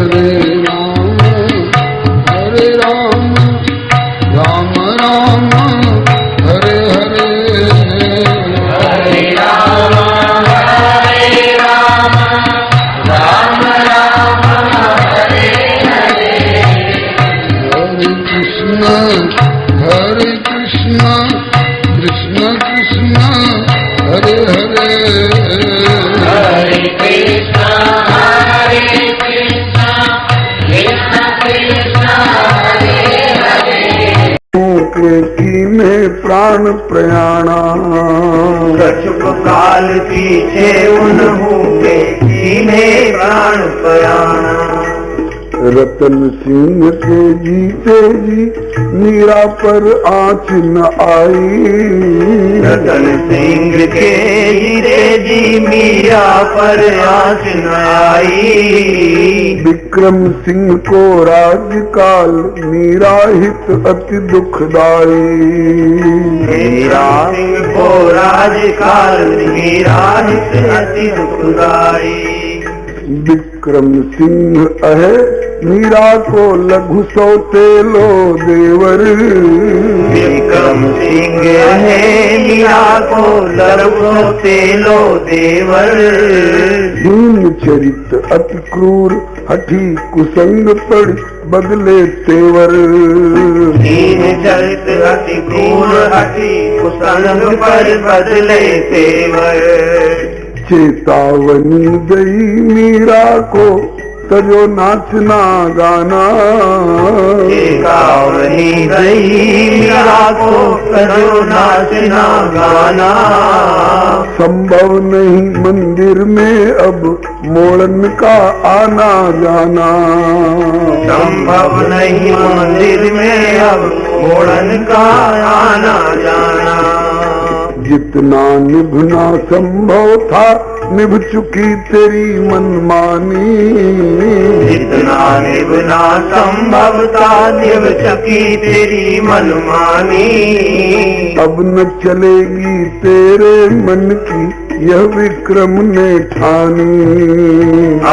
हरे राम हरे राम राम राम हरे हरे हरे राम राम राम हरे हरे हरे कृष्ण कृष्ण कृष्ण हरे हरे हरे कृष्ण कृष्ण कृष्ण हरे हरे के कीने प्राण प्रयाणा कछुक काल पीछे उन्हों के कीने प्राण प्रयाणा रतन सिंह के जीते जी मीरा पर आँच न आई रतन सिंह के जीते जी मीरा पर आँच न आई विक्रम सिंह को राजकाल मीरा हित अति दुखदाई मीरा सिंह को राजकाल मीरा हित अति दुखदाई विक्रम सिंह अहे मीरा को लघु सौते लो देवर विक्रम सिंह है मीरा को लघु तेलो देवर दीन चरित अति क्रूर हठी कुसंग पड़ बदले तेवर दीन चरित अति क्रूर हठी कुसंग पर बदले तेवर चेतावनी गई मीरा को तजो नाचना गाना चेतावनी गई मीरा को तजो नाचना गाना संभव नहीं मंदिर में अब मोड़न का आना जाना संभव नहीं मंदिर में अब मोड़न का आना जाना जितना निभना संभव था निभ चुकी तेरी मनमानी जितना निभना संभव था निभ चुकी तेरी मनमानी अब न चलेगी तेरे मन की यह विक्रम ने ठानी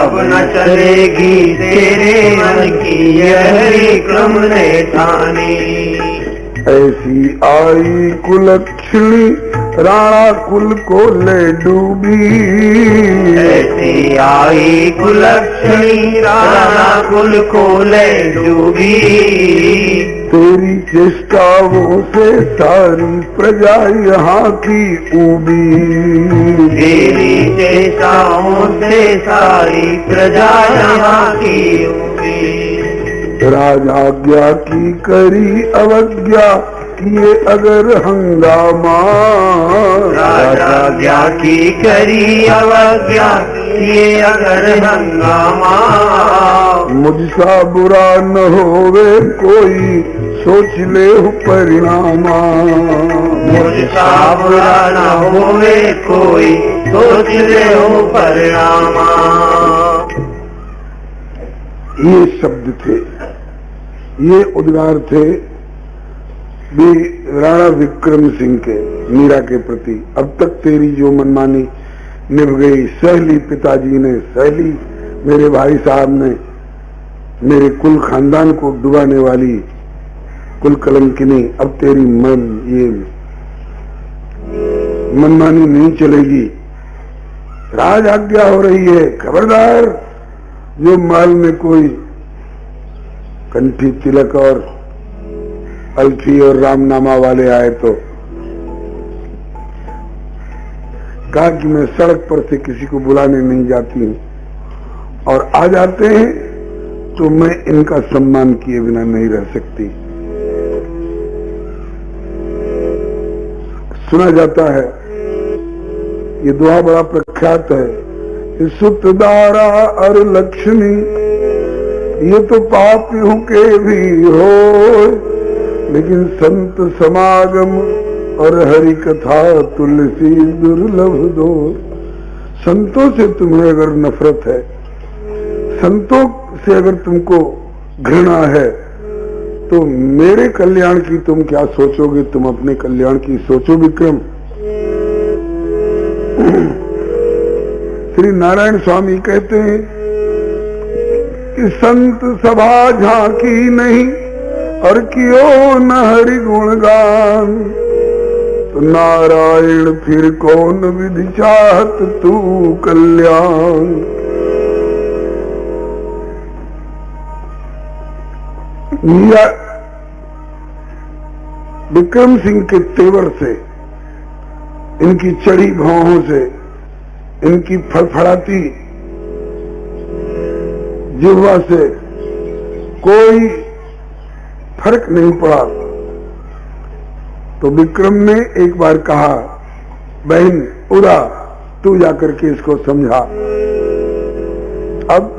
अब न चलेगी तेरे मन की यह विक्रम ने ठानी ऐसी आई कुलक्षणी राणा कुल को ले डूबी ऐसी आई कुलक्षणी राणा कुल को ले डूबी तेरी चेष्टाओं से सारी प्रजा यहाँ की उबी तेरी चेष्टाओं से सारी प्रजा यहाँ की उबी राजाज्ञा की करी अवज्ञा किए अगर हंगामा राजाज्ञा की करी अवज्ञा किए अगर हंगामा मुझसा बुरा न होवे कोई सोच ले परिणामा मुझसा बुरा न होवे कोई सोच ले परिणामा ये शब्द थे, ये उद्गार थे भी राणा विक्रम सिंह के मीरा के प्रति। अब तक तेरी जो मनमानी निभ गई, सहली पिताजी ने, सहली मेरे भाई साहब ने, मेरे कुल खानदान को डुबाने वाली कुल कलंकिनी, अब तेरी ये मनमानी नहीं चलेगी। राज आज्ञा हो रही है, खबरदार जो महल में कोई कंठी तिलक और अल्फी और रामनामा वाले आए तो कहा कि मैं सड़क पर से किसी को बुलाने नहीं जाती हूं, और आ जाते हैं तो मैं इनका सम्मान किए बिना नहीं रह सकती। सुना जाता है, ये दुआ बड़ा प्रख्यात है, सुतदारा और लक्ष्मी ये तो पापियों के भी हो, लेकिन संत समागम और हरि कथा तुलसी दुर्लभ दो। संतों से तुम्हें अगर नफरत है, संतों से अगर तुमको घृणा है, तो मेरे कल्याण की तुम क्या सोचोगे? तुम अपने कल्याण की सोचो विक्रम। श्री नारायण स्वामी कहते हैं कि संत सभा झांकी नहीं और कियो न हरि गुणगान, तो नारायण फिर कौन विधि चाहत तू कल्याण। मीरा विक्रम सिंह के तेवर से, इनकी चढ़ी भौहों से, इनकी फड़फड़ाती जिह्वा से कोई फर्क नहीं पड़ा। तो विक्रम ने एक बार कहा, बहन उदा तू जाकर के इसको समझा। अब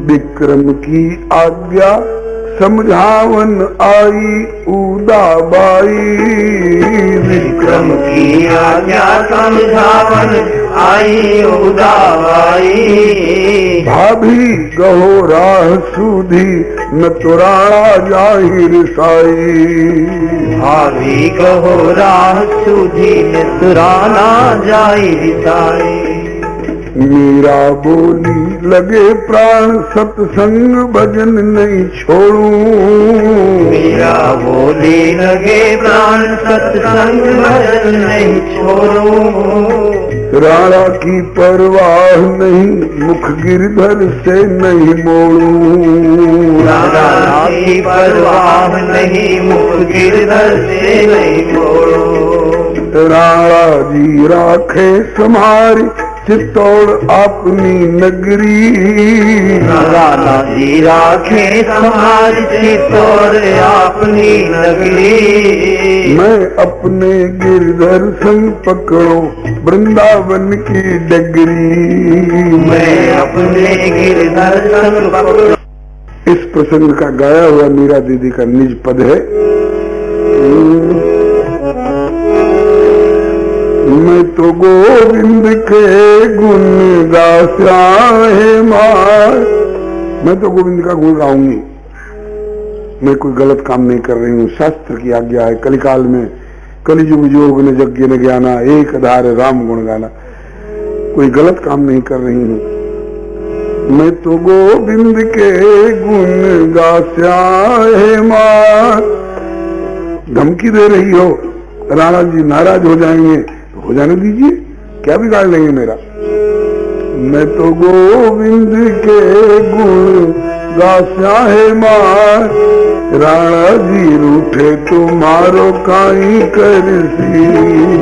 विक्रम की आज्ञा समझावन आई उदाबाई, विक्रम की आज्ञा समझावन आई उदाबाई। भाभी गहो राह सूधी न तुराणा जाहिर साई, भाभी गहो राह सूधी न तुराना जाहिर साई। मीरा बोली लगे प्राण सत्संग भजन नहीं छोड़ू, मीरा बोली लगे प्राण सत्संग भजन नहीं छोड़ू। राणा की परवाह नहीं मुख गिरधर से नहीं मोड़ू, राणा की परवाह नहीं मुख गिरधर से नहीं मोड़ू। राणा जी राखे समारी चित्तौड़ अपनी नगरी, राणा जी राखे समारी चित्तौड़ अपनी नगरी। मैं अपने गिरधर संग पकड़ो वृंदावन की डगरी, मैं अपने गिरधर संग पकड़ो। इस प्रसंग का गाया हुआ मीरा दीदी का निज पद है। मैं तो गोविंद के गुण गाया है मार, मैं तो गोविंद का गुण गाऊंगी। मैं कोई गलत काम नहीं कर रही हूँ, शास्त्र की आज्ञा है। कलिकाल में कलिजुग योग न यज्ञ न ज्ञाना एक आधार राम गुण गाना, कोई गलत काम नहीं कर रही हूँ। मैं तो गोविंद के गुण गाया है मार। धमकी दे रही हो, राणा जी नाराज हो जाएंगे, हो जाने दीजिए, क्या बिगाड़ लेंगे मेरा। मैं तो गोविंद के गुण गाया है मार, राणा जी रूठे तुम्हारो काई करसी।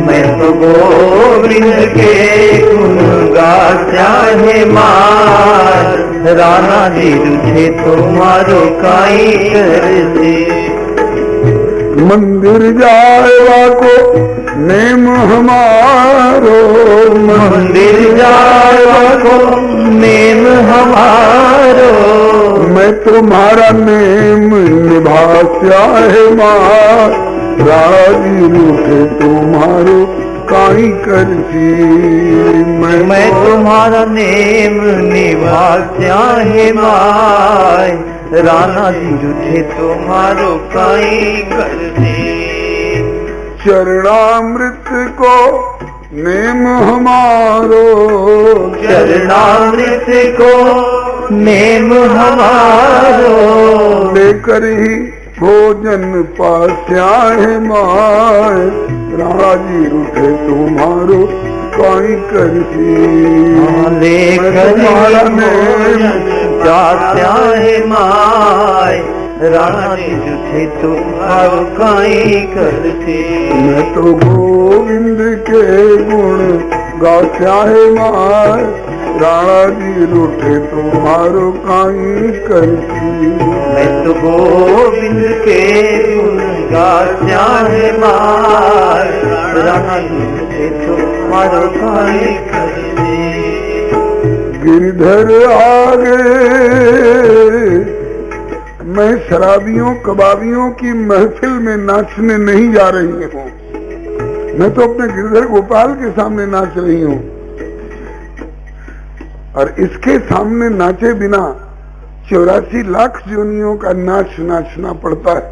मैं तो गोविंद के गुण गाया है मार, राणा जी रूठे तुम्हारो काई करसी। मंदिर जाएवा को नेम हमारो, मंदिर जाएवा को नेम हमारो। मैं तुम्हारा नेम निभाया है मार, राजी रूठे तुम्हारो काई करसी। मैं तुम्हारा नेम निभाया है मार, राणा जी रूठे तुम्हारो काई करसी। चरणामृत को नेम हमारो, चरणामृत को नेम हमारो। लेकर ही भोजन पास्या है माय, राजी रूठे तुम्हारो काई करसी। लेकर तुम्हारा नेम पास्या है माय, राणा जी रूठे तुम्हारो काई करसी। मैं तो गोविंद के गुण गाया है माय, राणा जी रूठे तुम्हारो काई करसी। मैं तो गोविंद के गुण गाया है माय, राणा जी रूठे तुम्हारो काई करसी। गिरधर आगे मैं शराबियों कबाबियों की महफिल में नाचने नहीं जा रही हूँ, मैं तो अपने गिरधर गोपाल के सामने नाच रही हूँ। और इसके सामने नाचे बिना 84 लाख योनियों का नाच नाचना पड़ता है।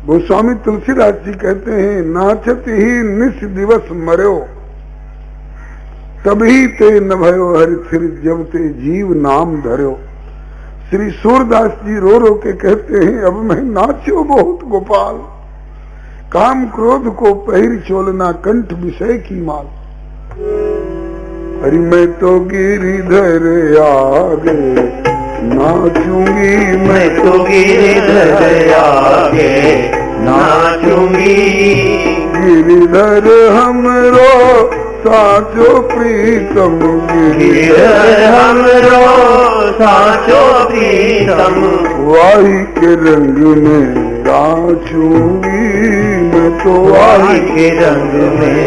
गोस्वामी तुलसीदास जी कहते हैं, नाचत ही निस दिवस मर्यो, तभी ते न भयो हरि फिर जब ते जीव नाम धर्यो। श्री सूरदास जी रो रो के कहते हैं, अब मैं नाचो बहुत गोपाल, काम क्रोध को पहिर चोलना कंठ विषय की माल। अरे मैं तो गिरिधर आगे नाचूंगी, मैं तो गिरिधर आगे नाचूंगी। गिरिधर हमरो साचो प्रीतम, गिरिधर हमरो साचो प्रीतम। वाही के रंग में नाचूंगी, मैं तो वाही के रंग में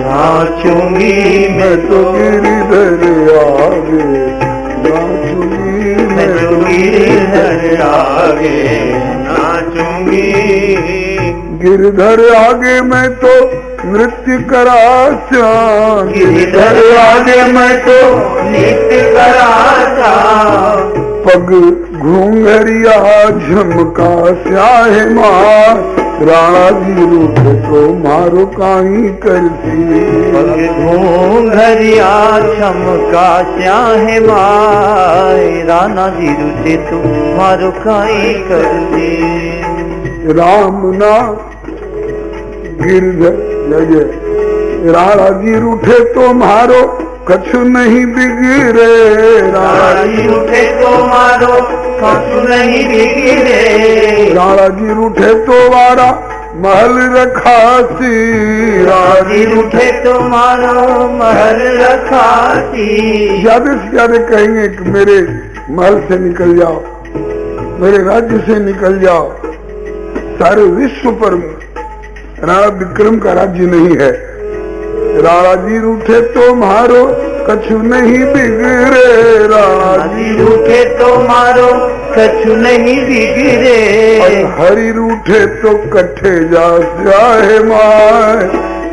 नाचूंगी। मैं तो गिरिधर आगे नाचूंगी, मैं तो गिरिधर आगे नाचूंगी। गिरधर आगे मैं तो नृत्य कराचा, गिरधर आगे मैं तो नृत्य कराचा। पग घूंघरिया झमका स्याहे माँ, राणा जी रूठे तो मारो काई करती। पग घूंघरिया झमका स्याहे माँ, राणा जी रूठे तो मारो काई करती। राम ना गिरधर जय राणा जी रूठे तो मारो कछु नहीं बिगड़े। राणा जी रूठे तो मारो कछु नहीं बिगड़े। राणा जी रूठे तो वारा महल रखासी, राणा जी रूठे तो मारो महल रखासी। ज्यादा से ज्यादा कहेंगे कि मेरे महल से निकल जाओ, मेरे राज्य से निकल जाओ। सारे विश्व पर राणा विक्रम का राज्य नहीं है। राणा जी रूठे तो मारो कछु नहीं बिगड़े। राणा जी रूठे तो मारो कछु नहीं बिगड़े। और हरि रूठे तो कट्ठे जा स्याहे माय,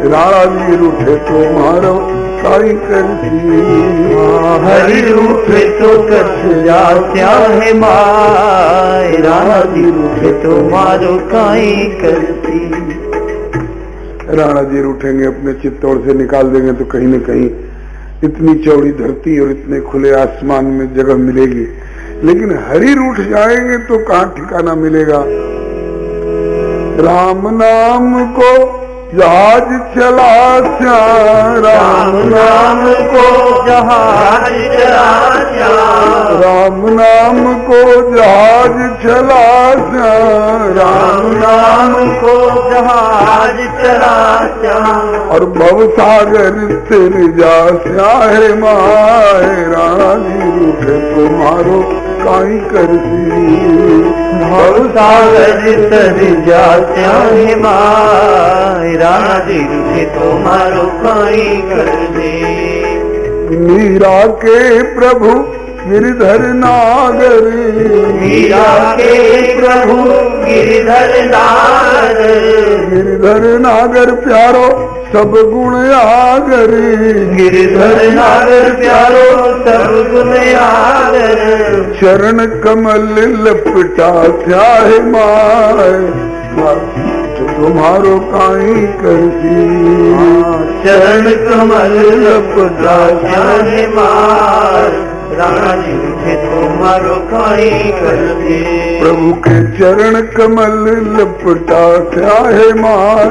राणा जी रूठे तो मारो काई करती। हरि रूठे तो कट्ठे जा स्याहे माय, राणा जी रूठे तो मारो काई करती। राणा जी रूठेंगे, अपने चित्तौड़ से निकाल देंगे तो कहीं न कहीं इतनी चौड़ी धरती और इतने खुले आसमान में जगह मिलेगी। लेकिन हरि रूठ जाएंगे तो कहाँ ठिकाना मिलेगा। राम नाम को जहाज चला श्याम, राम नाम को जहाज चला श्याम। राम नाम को जहाज चला श्याम, राम नाम को जहाज चला श्याम। और भव सागर सिर जा स्याहे माए, राणा जी रूठे तो मारो काई करती। भव सागर सिर जा स्याहे माए, राणा जी रूठे तो मारो काई करती। मीरा के प्रभु गिरधर नागर, मीरा के प्रभु गिरधर नागर। गिरधर नागर प्यारो सब गुण आगर, गिरधर नागर प्यारो सब गुण आगर। चरण कमल लपटा स्याहे माय, तुम्हारो काई करती। चरण कमल लपटा स्याहे माय, राणा जी रूठे तो मारो काई करती। प्रभु के चरण कमल लपटा स्याहे माय,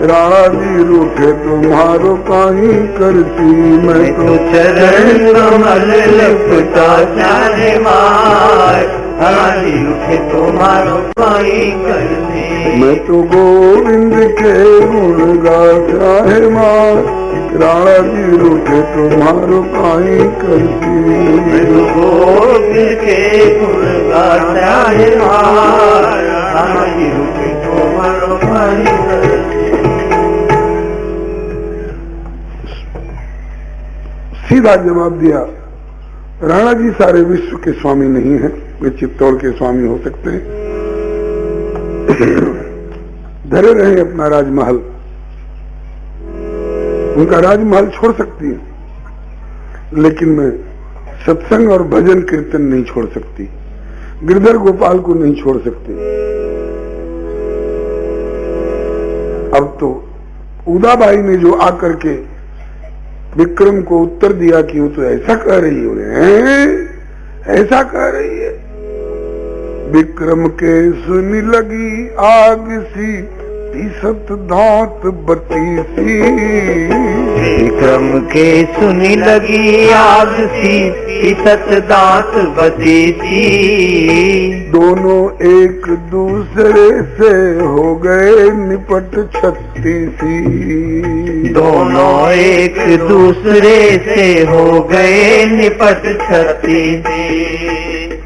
राणा जी रूठे तुम्हारो काई करती। मैं तो चरण कमल लपटा स्याहे माय, राणा जी रूठे तो मारो काई करती। मैं तो गोविंद के गुण गा स्याहे माय, राणा जी रूठे तुम्हारो काई करती। मैं तो गोविंद के गुण गा स्याहे माय, राणा जी रूठे तो मारो काई करती। सीधा जवाब दिया, राणा जी सारे विश्व के स्वामी नहीं हैं, वे चित्तौड़ के स्वामी हो सकते हैं। धरे रहे अपना राजमहल, उनका राजमहल छोड़ सकती है, लेकिन मैं सत्संग और भजन कीर्तन नहीं छोड़ सकती, गिरधर गोपाल को नहीं छोड़ सकती। अब तो उदाबाई ने जो आकर के विक्रम को उत्तर दिया कि वो तो ऐसा कह रही है, ऐसा कह रही है। विक्रम के सुनी लगी आग सी, तीसत दांत बत्ती सी। विक्रम के सुनी लगी आग सी, तीसत दांत बत्ती सी। दोनों एक दूसरे से हो गए निपट छत्तीसी। दोनों एक दूसरे से हो गए निपट छत्तीसी।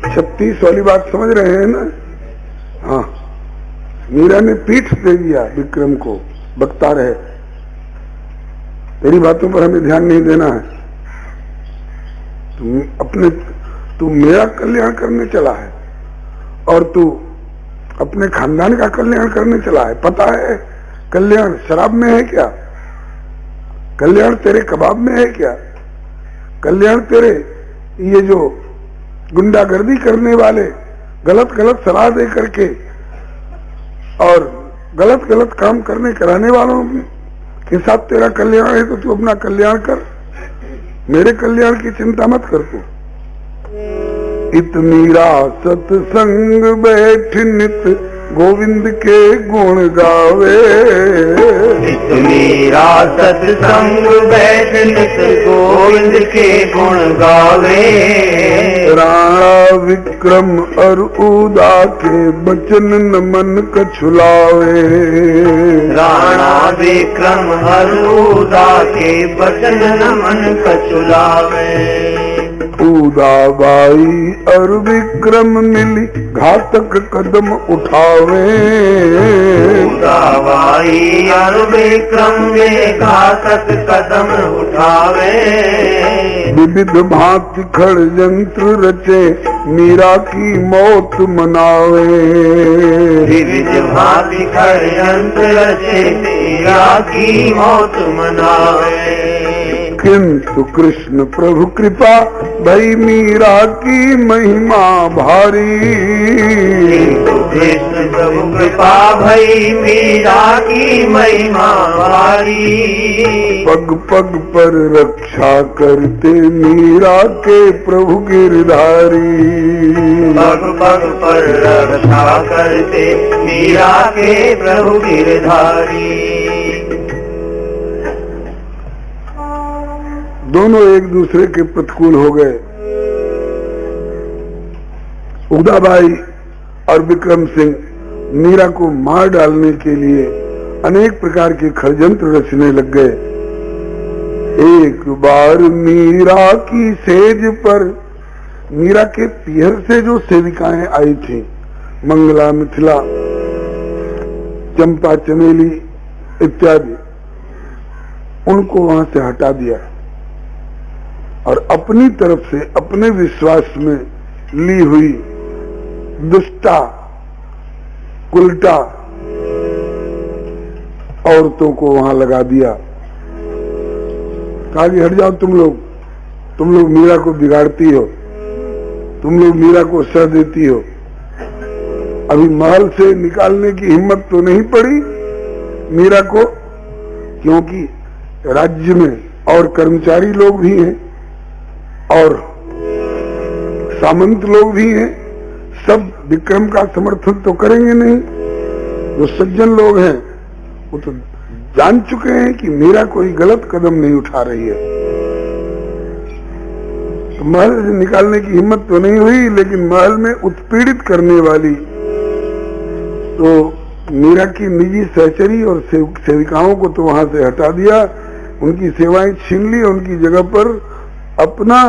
36 वाली बात समझ रहे हैं ना? हाँ, मीरा ने पीठ दे दिया विक्रम को, बकता रहे, तेरी बातों पर हमें ध्यान नहीं देना है। तू मेरा कल्याण करने चला है और तू अपने खानदान का कल्याण करने चला है। पता है कल्याण शराब में है क्या? कल्याण तेरे कबाब में है क्या? कल्याण तेरे ये जो गुंडागर्दी करने वाले, गलत गलत सलाह दे करके और गलत गलत काम करने कराने वालों के साथ तेरा कल्याण है, तो तू अपना कल्याण कर, मेरे कल्याण की चिंता मत कर। तू इत मीरा सत्संग बैठ नित गोविंद के गुण गावे। इत मीरा सत्संग बैठ नित गोविंद के गुण गावे। राणा विक्रम और उदा के बचन न मन कछुलावे। राणा विक्रम और उदा के बचन न मन कछुलावे। उदाबाई और विक्रम मिली घातक कदम उठावे। उदाबाई और विक्रम में घातक कदम उठावे। विविध भांति षड्यंत्र रचे मीरा की मौत मनावे। विविध भांति षड्यंत्र रचे मीरा की मौत मनावे। किंतु कृष्ण प्रभु कृपा भई मीरा की महिमा भारी। कृष्ण प्रभु कृपा भई मीरा की महिमा भारी। पग पग पर रक्षा करते मीरा के प्रभु गिरधारी। पग पग पर रक्षा करते मीरा के प्रभु गिरधारी। दोनों एक दूसरे के प्रतिकूल हो गए। उदाबाई और विक्रम सिंह मीरा को मार डालने के लिए अनेक प्रकार के षड्यंत्र रचने लग गए। एक बार मीरा की सेज पर, मीरा के पीहर से जो सेविकाएं आई थी, मंगला, मिथिला, चंपा, चमेली इत्यादि, उनको वहां से हटा दिया और अपनी तरफ से अपने विश्वास में ली हुई दुष्टा, उल्टा औरतों को वहां लगा दिया। कहा कि हट जाओ तुम लोग मीरा को बिगाड़ती हो, तुम लोग मीरा को सह देती हो। अभी महल से निकालने की हिम्मत तो नहीं पड़ी मीरा को, क्योंकि राज्य में और कर्मचारी लोग भी हैं और सामंत लोग भी हैं, सब विक्रम का समर्थन तो करेंगे नहीं। जो सज्जन लोग हैं वो तो जान चुके हैं कि मीरा कोई गलत कदम नहीं उठा रही है। तो महल से निकालने की हिम्मत तो नहीं हुई, लेकिन महल में उत्पीड़ित करने वाली तो मीरा की निजी सहचरी और सेविकाओं को तो वहां से हटा दिया, उनकी सेवाएं छीन ली, उनकी जगह पर अपना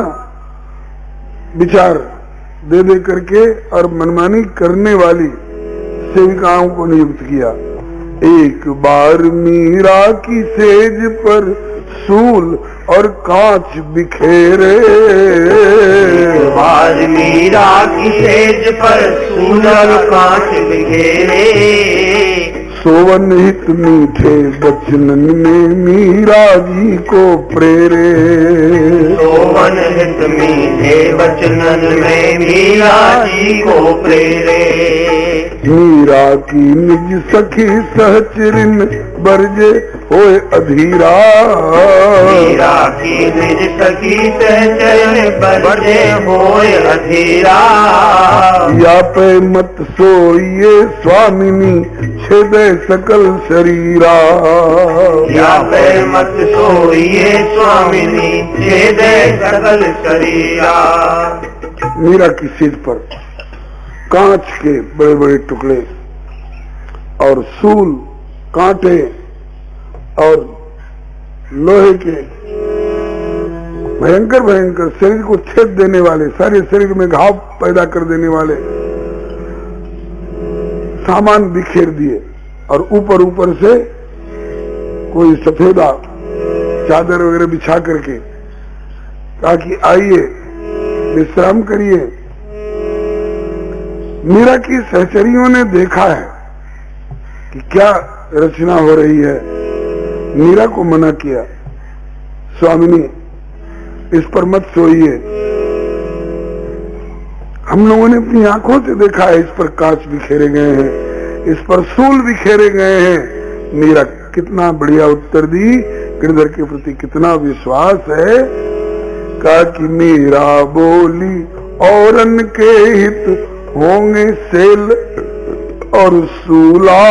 विचार दे दे करके और मनमानी करने वाली सेविकाओं को नियुक्त किया। एक बार मीरा की सेज पर सूल और कांच बिखेरे। एक बार मीरा की सेज पर सूल और कांच बिखेरे। सोवन हित मीठे बचनन में मीरा जी को प्रेरे। सोवन हित मीठे बचनन में मीरा जी को प्रेरे। मीरा की निज सखी सहचरिन बरजे होए अधीरा। मीरा की निज सखी चरण बरसे होए अधीरा। या पे मत सोइए स्वामिनी छेदे सकल शरीरा। या पे मत सोइए स्वामिनी छेदे सकल शरीरा। मीरा की सिर पर कांच के बड़े बड़े टुकड़े और सूल, कांटे और लोहे के भयंकर भयंकर शरीर को छेद देने वाले, सारे शरीर में घाव पैदा कर देने वाले सामान बिखेर दिए और ऊपर ऊपर से कोई सफेदा चादर वगैरह बिछा करके कहा कि आइए विश्राम करिए। मीरा की सहचरियों ने देखा है कि क्या रचना हो रही है। मीरा को मना किया, स्वामिनी इस पर मत सोइए। हम लोगों ने अपनी आंखों से देखा है, इस पर कांच बिखेरे गए हैं, इस पर सूल बिखेरे गए हैं। मीरा कितना बढ़िया उत्तर दी, गिरधर के प्रति कितना विश्वास है। कहा कि मीरा बोली औरन के हित होंगे सेल और सूला।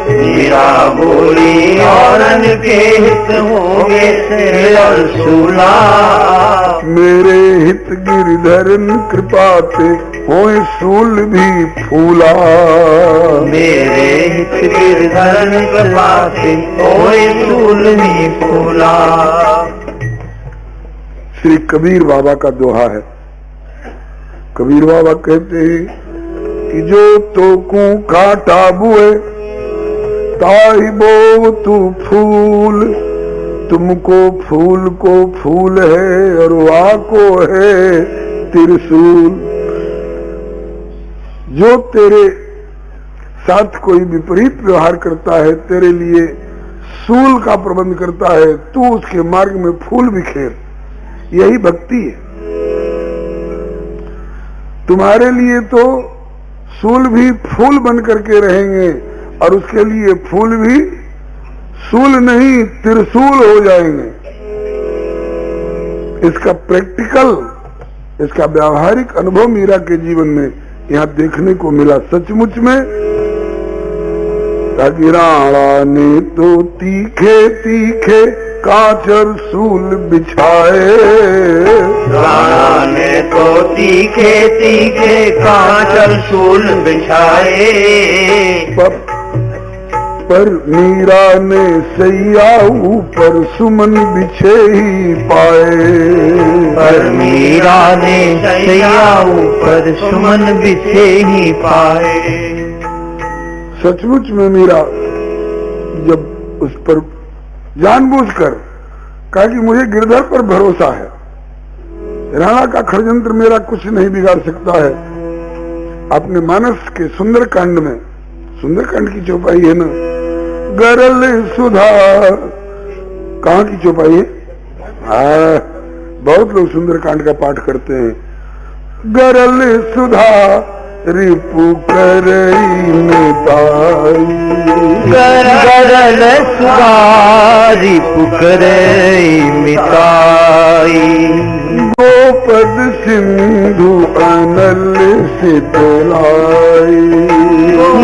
मीरा बोली औरन के हित होंगे सेल और सूला। मेरे हित गिरधरन कृपा ते होए सूल भी फूला। मेरे हित गिरधरन कृपा ते होए सूल भी फूला। श्री कबीर बाबा का दोहा है। कबीर बाबा कहते हैं कि जो तो को काटा बुए ताही बो तू फूल। तुमको फूल को फूल है और वा को है त्रिशूल। जो तेरे साथ कोई विपरीत व्यवहार करता है, तेरे लिए सूल का प्रबंध करता है, तू उसके मार्ग में फूल बिखेर। यही भक्ति है। तुम्हारे लिए तो सूल भी फूल बन करके रहेंगे और उसके लिए फूल भी सूल नहीं त्रिशूल हो जाएंगे। इसका प्रैक्टिकल, इसका व्यावहारिक अनुभव मीरा के जीवन में यहाँ देखने को मिला। सचमुच में राणा ने तो तीखे तीखे कांचर सूल बिछाए। राणा ने तो तीखे तीखे कांचर सूल बिछाए। पर मीरा ने सैया ऊपर सुमन बिछे ही पाए। पर मीरा ने सैया ऊपर सुमन बिछे ही पाए। सचमुच में मीरा जब उस पर जानबूझकर कहा कि मुझे गिरधर पर भरोसा है, राणा का षड्यंत्र मेरा कुछ नहीं बिगाड़ सकता है। अपने मानस के सुंदरकांड में, सुंदरकांड की चौपाई है ना, गरल सुधा, कहाँ की चौपाई है? बहुत लोग सुंदरकांड का पाठ करते हैं। गरल सुधा रिपु करई मिताई। गरल सुधा रिपु करई मिताई। गोपद सिंधु अनल शीतलाई।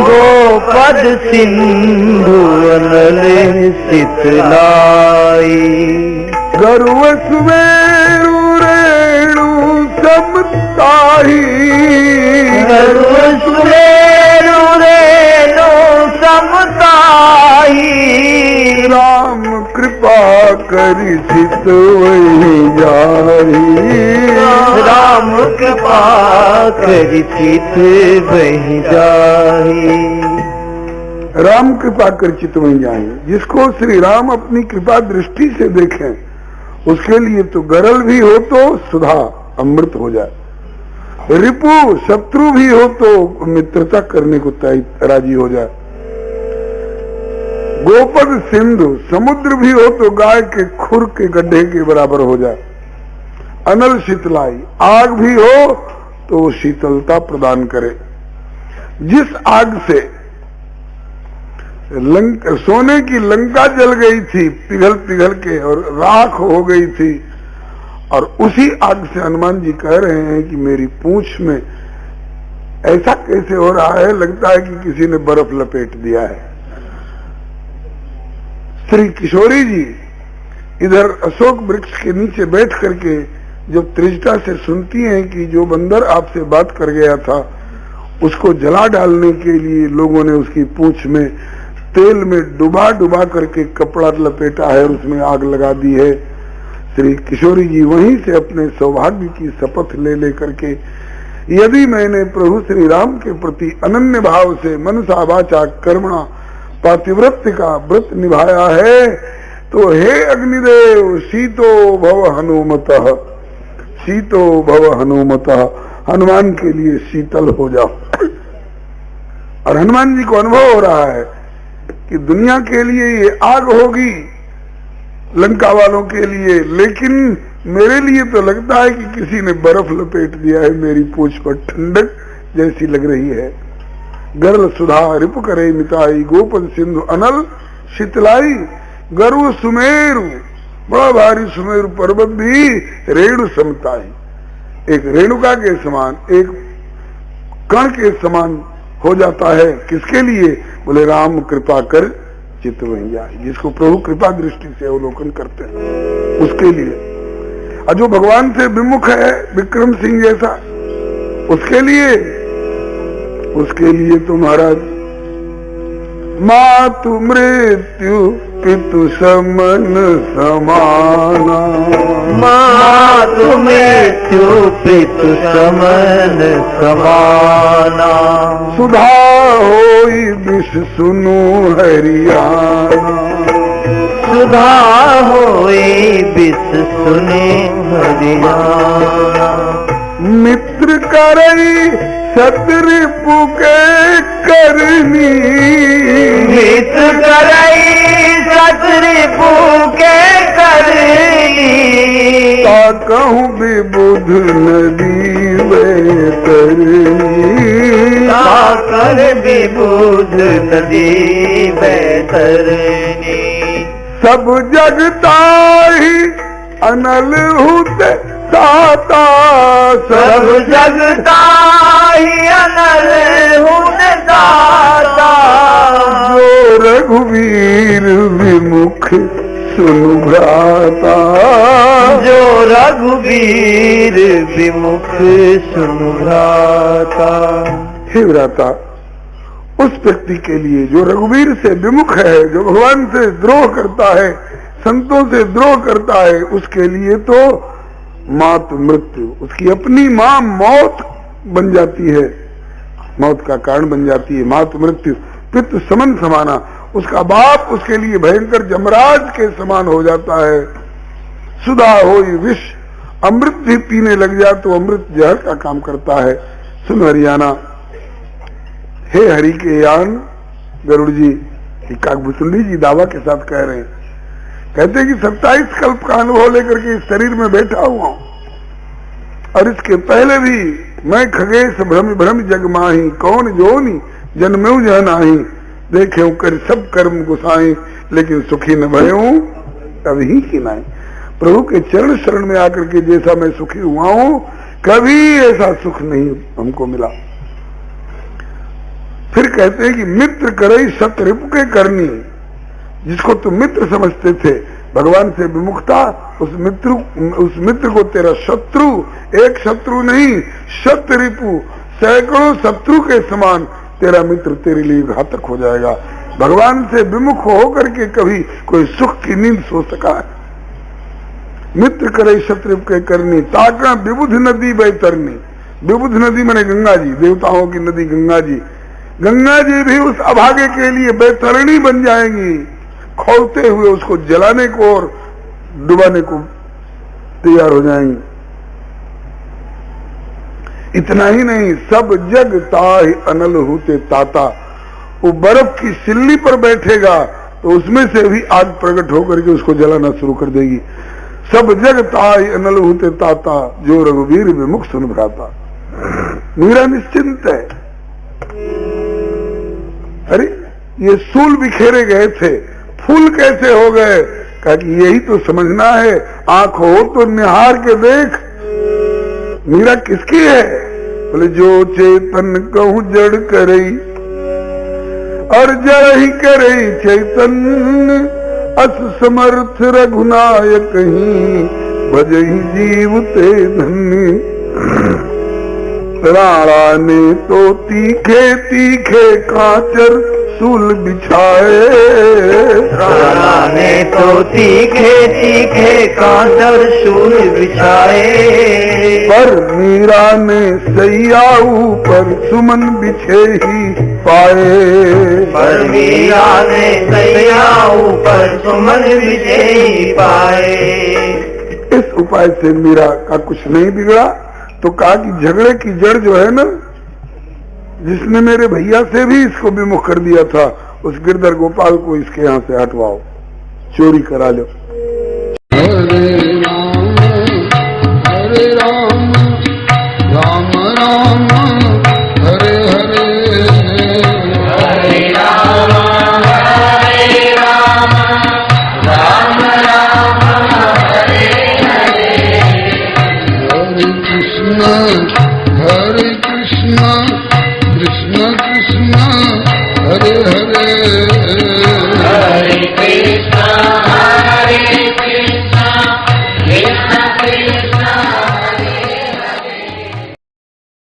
गोपद सिंधु अनल शीतलाई। गर्व सुमेरु रेणु समताही। गर्व सुमेरु रेणु समताही। राम कृपा करी चित वही जाही। राम कृपा करी चित वही जाही। राम कृपा कर चित वही जाही। जिसको श्री राम अपनी कृपा दृष्टि से देखें, उसके लिए तो गरल भी हो तो सुधा अमृत हो जाए, रिपु शत्रु भी हो तो मित्रता करने को राजी हो जाए, गोपद सिंधु समुद्र भी हो तो गाय के खुर के गड्ढे के बराबर हो जाए, अनल शीतलाई आग भी हो तो वो शीतलता प्रदान करे। जिस आग से सोने की लंका जल गई थी पिघल पिघल के और राख हो गई थी, और उसी आग से हनुमान जी कह रहे हैं कि मेरी पूंछ में ऐसा कैसे हो रहा है, लगता है कि किसी ने बर्फ लपेट दिया है। श्री किशोरी जी इधर अशोक वृक्ष के नीचे बैठ करके जब त्रिजटा से सुनती हैं कि जो बंदर आपसे बात कर गया था उसको जला डालने के लिए लोगों ने उसकी पूंछ में तेल में डुबा डुबा करके कपड़ा लपेटा है और उसमें आग लगा दी है। श्री किशोरी जी वहीं से अपने सौभाग्य की शपथ ले लेकर के, यदि मैंने प्रभु श्री राम के प्रति अनन्य भाव से मनसा वाचा कर्मणा पातिव्रत्य का व्रत निभाया है, तो हे अग्निदेव शीतो भव हनुमतः, शीतो भव हनुमतः, हनुमान के लिए शीतल हो जाओ। और हनुमान जी को अनुभव हो रहा है कि दुनिया के लिए ये आग होगी, लंका वालों के लिए, लेकिन मेरे लिए तो लगता है कि किसी ने बर्फ लपेट दिया है, मेरी पूंछ पर ठंडक जैसी लग रही है। गरल सुधा रिप करे मिताई, गोपद सिंधु अनल शीतलाई, गरु सुमेरु, बड़ा भारी सुमेरु पर्वत भी रेणु समताई, एक रेणुका के समान, एक कण के समान हो जाता है। किसके लिए? बोले राम कृपा कर चित्त वहीं जाए, जिसको प्रभु कृपा दृष्टि से अवलोकन करते हैं उसके लिए। और जो भगवान से विमुख है विक्रम सिंह जैसा, उसके लिए तो महाराज मातु मृत्यु पितु समन समाना, मातु मृत्यु पितु समन समाना, सुधा होई विष सुनु हरियाणा, सुधा होई विष सुनु हरियाणा, मित्र करई शत्रुपु के करनी, मित्र करई शत्रुपु के करनी, ता कहूँ विबुध नदी बैतरनी, ता कर विबुध नदी बैतरनी, सब जगताही अनल हुते ताता, सब जगता ही अनल हुन दाता, जो रघुवीर विमुख सुनु भ्राता, जो रघुवीर विमुख सुनु भ्राता। हे भ्राता, उस व्यक्ति के लिए जो रघुवीर से विमुख है, जो भगवान से द्रोह करता है, संतों से द्रोह करता है, उसके लिए तो मात मृत्यु, उसकी अपनी मां मौत बन जाती है, मौत का कारण बन जाती है। मात मृत्यु पितु समन समाना, उसका बाप उसके लिए भयंकर जमराज के समान हो जाता है। सुधा होई विष, अमृत भी पीने लग जाए तो अमृत जहर का काम करता है। सुन हरियाणा, हे हरि के यान गरुड़ जी, काकभूषुंडी जी दावा के साथ कह रहे हैं, कहते हैं कि 27 कल्प का अनुभव लेकर के इस शरीर में बैठा हुआ हूं, और इसके पहले भी मैं खगेश भ्रम भ्रम जग माही, कौन जोनी जन्मेऊ जह नाही, देखे कर सब कर्म गुसाई, लेकिन सुखी न भयऊ कभी की नाई। प्रभु के चरण शरण में आकर के जैसा मैं सुखी हुआ हूं, कभी ऐसा सुख नहीं हमको मिला। फिर कहते हैं कि मित्र करई शत्रुप के करनी, जिसको तुम मित्र समझते थे, भगवान से विमुखता, उस मित्र को तेरा शत्रु, एक शत्रु नहीं शत्रुपु, सैकड़ों शत्रु के समान तेरा मित्र तेरे लिए घातक हो जाएगा। भगवान से विमुख होकर के कभी कोई सुख की नींद सो सका है? मित्र करे शत्रु के करनी, ताका विबुध नदी बैतरनी, विबुध नदी माने गंगा जी, देवताओं की नदी गंगा जी, गंगा जी भी उस अभागे के लिए बैतरणी बन जाएंगी, खौलते हुए उसको जलाने को और डुबाने को तैयार हो जाएंगी। इतना ही नहीं, सब जग ताहि अनल होते ताता, वो बर्फ की सिल्ली पर बैठेगा तो उसमें से भी आग प्रकट होकर के उसको जलाना शुरू कर देगी। सब जग ताहि अनल होते ताता, जो रघुवीर विमुख सुन भ्राता। मीरा निश्चिंत है, अरे ये सूल बिखेरे गए थे, फूल कैसे हो गए? कहा कि यही तो समझना है, आंख हो तो निहार के देख, मीरा किसकी है? बोले जो चेतन कहूं जड़ करई और जड़ ही करई चैतन्य, अस समर्थ रघुनायक ही भजही जीव ते धन्य। राणा ने तो तीखे तीखे कांचर सूल बिछाए, राणा ने तो तीखे तीखे कांचर सूल बिछाए, पर मीरा ने सैया ऊपर सुमन बिछे ही पाए, पर मीरा ने सैया ऊपर सुमन बिछे ही पाए। इस उपाय से मीरा का कुछ नहीं बिगड़ा। तो कहा कि झगड़े की जड़ जो है ना, जिसने मेरे भैया से भी इसको विमुख कर दिया था, उस गिरधर गोपाल को इसके यहाँ से हटवाओ, चोरी करा लो। हरे राम राम राम हरे हरे, हरे राम राम राम हरे हरे, हरे कृष्ण कृष्ण कृष्ण कृष्ण हरे हरे,